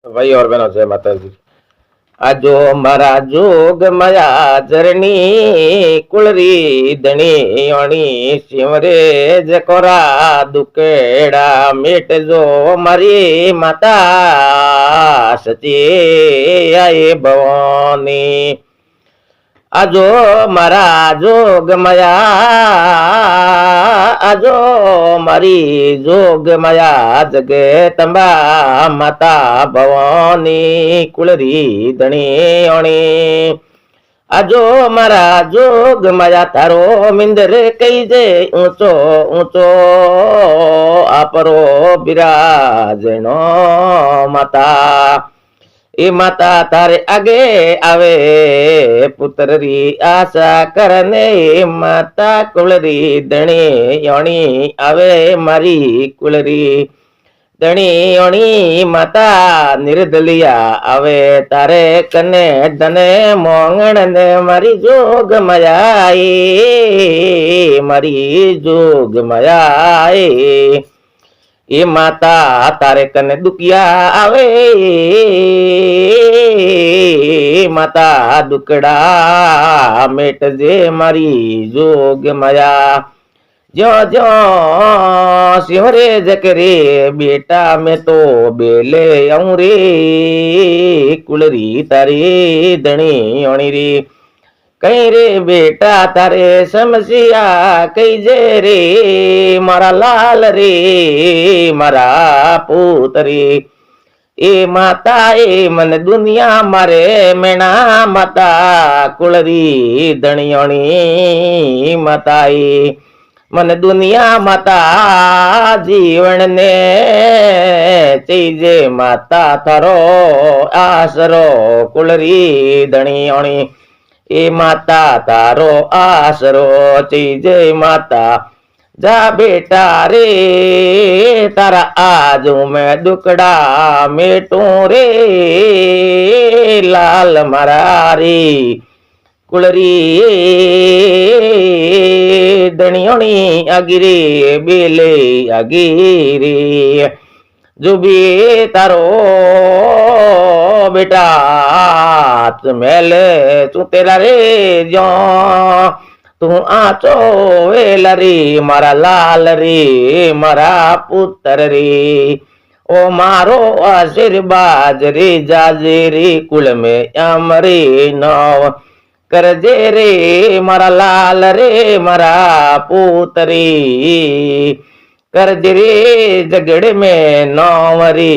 भाई और बहनों जय माता दी। आजो मारा जोग माया जरनी कुलरी धनी अणी सिमरे जकोरा दुकेड़ा मिट जो मारी माता सची आए भवानी। आजो मारा जोग माया आजो मारी जोग माया जगे तंबा माता भवानी कुलरी धणी अणी। आजो मारा जोग माया तारो मिंदर कई जे ऊंचो ऊंचो आपरो बिराजनो माता। ए माता तारे आगे आवे पुत्र री आशा करने माता कुलरी धणी अणी आवे मारी कुलरी धणी अणी माता निर्दलिया आवे तारे कने धने मोंगण ने मारी जोग मयाई मारी जोग मयाई। ये माता तारे कने दुखिया आवे माता दुकड़ा मेट जे मारी जोग माया। जो जो सिमरे जकरे बेटा में तो बेले आऊं रे कुलरी तारी धणी अणी रे। कहीं रे बेटा तारे समसिया कई जे रे मारा लाल रे मारा पूत रे। ए माता ए मन दुनिया मारे मेणा माता कुलरी धणी अणी माता ए मन दुनिया माता जीवन ने चीजे माता थारो आसरो कुलरी धणी अणी। ए माता तारो आसरो चीजे माता जा बेटा रे तारा आज मैं दुकड़ा मेटू रे लाल मरारी कुलरी धणी अणी आगिरी बेले आगिरी। जो भी तारो बेटा मेले तू तेरा रे जो तू आचो वेला रे मारा लाल रे मारा पुत्र रे। ओ मारो आशीर्वाद रे जाजे रे कुल में अमरे नव कर जे रे मारा लाल रे मारा पुत्र रे कर जे रे जगड़ में नव रे।